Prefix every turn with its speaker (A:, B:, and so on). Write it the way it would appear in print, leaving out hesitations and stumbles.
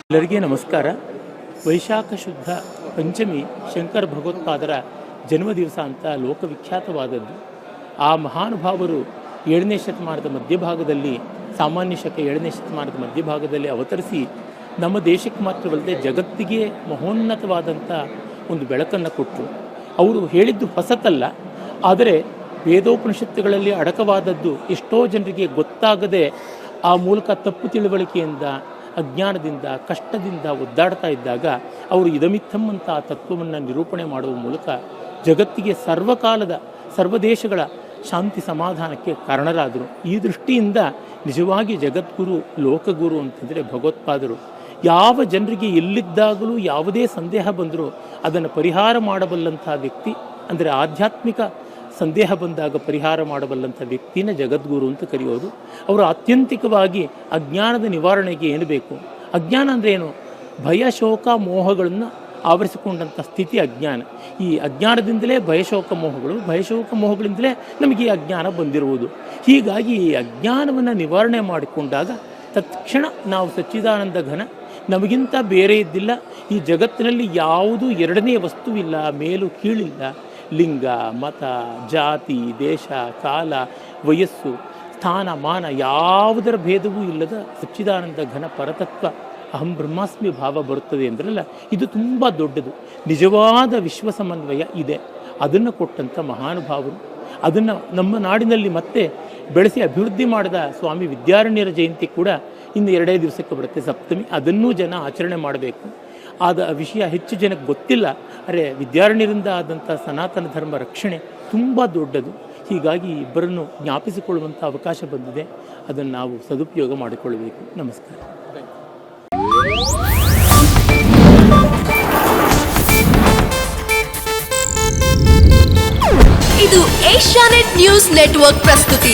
A: ಎಲ್ಲರಿಗೆ ನಮಸ್ಕಾರ. ವೈಶಾಖ ಶುದ್ಧ ಪಂಚಮಿ ಶಂಕರ ಭಗವತ್ಪಾದರ ಜನ್ಮದಿವಸ ಅಂತ ಲೋಕವಿಖ್ಯಾತವಾದದ್ದು. ಆ ಮಹಾನುಭಾವರು 7ನೇ ಶತಮಾನದ ಮಧ್ಯಭಾಗದಲ್ಲಿ, ಸಾಮಾನ್ಯ ಶಕ 7ನೇ ಶತಮಾನದ ಮಧ್ಯಭಾಗದಲ್ಲಿ ಅವತರಿಸಿ ನಮ್ಮ ದೇಶಕ್ಕೆ ಮಾತ್ರವಲ್ಲದೆ ಜಗತ್ತಿಗೆ ಮಹೋನ್ನತವಾದಂಥ ಒಂದು ಬೆಳಕನ್ನು ಕೊಟ್ಟರು. ಅವರು ಹೇಳಿದ್ದು ಹೊಸತಲ್ಲ, ಆದರೆ ವೇದೋಪನಿಷತ್ತುಗಳಲ್ಲಿ ಅಡಕವಾದದ್ದು ಎಷ್ಟೋ ಜನರಿಗೆ ಗೊತ್ತಾಗದೆ ಆ ಮೂಲಕ ತಪ್ಪು ತಿಳುವಳಿಕೆಯಿಂದ, ಅಜ್ಞಾನದಿಂದ, ಕಷ್ಟದಿಂದ ಒದ್ದಾಡ್ತಾ ಇದ್ದಾಗ ಅವರು ಇದಮಿತ್ತಂ ಅಂತ ಆ ತತ್ವವನ್ನು ನಿರೂಪಣೆ ಮಾಡುವ ಮೂಲಕ ಜಗತ್ತಿಗೆ ಸರ್ವಕಾಲದ ಸರ್ವದೇಶಗಳ ಶಾಂತಿ ಸಮಾಧಾನಕ್ಕೆ ಕಾರಣರಾದರು. ಈ ದೃಷ್ಟಿಯಿಂದ ನಿಜವಾಗಿ ಜಗದ್ಗುರು, ಲೋಕಗುರು ಅಂತಂದರೆ ಭಗವತ್ಪಾದರು. ಯಾವ ಜನರಿಗೆ ಎಲ್ಲಿದ್ದಾಗಲೂ ಯಾವುದೇ ಸಂದೇಹ ಬಂದರೂ ಅದನ್ನು ಪರಿಹಾರ ಮಾಡಬಲ್ಲಂಥ ವ್ಯಕ್ತಿ, ಅಂದರೆ ಆಧ್ಯಾತ್ಮಿಕ ಸಂದೇಹ ಬಂದಾಗ ಪರಿಹಾರ ಮಾಡಬಲ್ಲಂಥ ವ್ಯಕ್ತಿನ ಜಗದ್ಗುರು ಅಂತ ಕರೆಯೋದು. ಅವರು ಆತ್ಯಂತಿಕವಾಗಿ ಅಜ್ಞಾನದ ನಿವಾರಣೆಗೆ ಏನು ಬೇಕು, ಅಜ್ಞಾನ ಅಂದರೆ ಏನು, ಭಯ, ಶೋಕ, ಮೋಹಗಳನ್ನು ಆವರಿಸಿಕೊಂಡಂಥ ಸ್ಥಿತಿ ಅಜ್ಞಾನ. ಈ ಅಜ್ಞಾನದಿಂದಲೇ ಭಯಶೋಕ ಮೋಹಗಳು, ಭಯಶೋಕ ಮೋಹಗಳಿಂದಲೇ ನಮಗೆ ಈ ಅಜ್ಞಾನ ಬಂದಿರುವುದು. ಹೀಗಾಗಿ ಈ ಅಜ್ಞಾನವನ್ನು ನಿವಾರಣೆ ಮಾಡಿಕೊಂಡಾಗ ತತ್ಕ್ಷಣ ನಾವು ಸಚ್ಚಿದಾನಂದ ಘನ, ನಮಗಿಂತ ಬೇರೆ ಇದ್ದಿಲ್ಲ, ಈ ಜಗತ್ತಿನಲ್ಲಿ ಯಾವುದೂ ಎರಡನೇ ವಸ್ತುವಿಲ್ಲ, ಮೇಲು ಕೀಳಿಲ್ಲ, ಲಿಂಗ, ಮತ, ಜಾತಿ, ದೇಶ, ಕಾಲ, ವಯಸ್ಸು, ಸ್ಥಾನ, ಮಾನ ಯಾವುದರ ಭೇದವೂ ಇಲ್ಲದ ಸಚ್ಚಿದಾನಂದ ಘನ ಪರತತ್ವ ಅಹಂ ಬ್ರಹ್ಮಾಸ್ಮಿ ಭಾವ ಬರುತ್ತದೆ ಎಂದ್ರಲ್ಲ, ಇದು ತುಂಬ ದೊಡ್ಡದು. ನಿಜವಾದ ವಿಶ್ವ ಸಮನ್ವಯ ಇದೆ. ಅದನ್ನು ಕೊಟ್ಟಂಥ ಮಹಾನುಭಾವರು. ಅದನ್ನು ನಮ್ಮ ನಾಡಿನಲ್ಲಿ ಮತ್ತೆ ಬೆಳೆಸಿ ಅಭಿವೃದ್ಧಿ ಮಾಡಿದ ಸ್ವಾಮಿ ವಿದ್ಯಾರಣ್ಯರ ಜಯಂತಿ ಕೂಡ ಇನ್ನು 2 ದಿವಸಕ್ಕೆ ಬರುತ್ತೆ, ಸಪ್ತಮಿ. ಅದನ್ನೂ ಜನ ಆಚರಣೆ ಮಾಡಬೇಕು. ಆದ ವಿಷಯ ಹೆಚ್ಚು ಜನಕ್ಕೆ ಗೊತ್ತಿಲ್ಲ. ಆದರೆ ವಿದ್ಯಾರಣ್ಯರಿಂದ ಆದಂಥ ಸನಾತನ ಧರ್ಮ ರಕ್ಷಣೆ ತುಂಬ ದೊಡ್ಡದು. ಹೀಗಾಗಿ ಇಬ್ಬರನ್ನು ಜ್ಞಾಪಿಸಿಕೊಳ್ಳುವಂಥ ಅವಕಾಶ ಬಂದಿದೆ. ಅದನ್ನು ನಾವು ಸದುಪಯೋಗ ಮಾಡಿಕೊಳ್ಳಬೇಕು. ನಮಸ್ಕಾರ.
B: ಇದು ಏಷ್ಯಾನೆಟ್ ನ್ಯೂಸ್ ನೆಟ್ವರ್ಕ್ ಪ್ರಸ್ತುತಿ.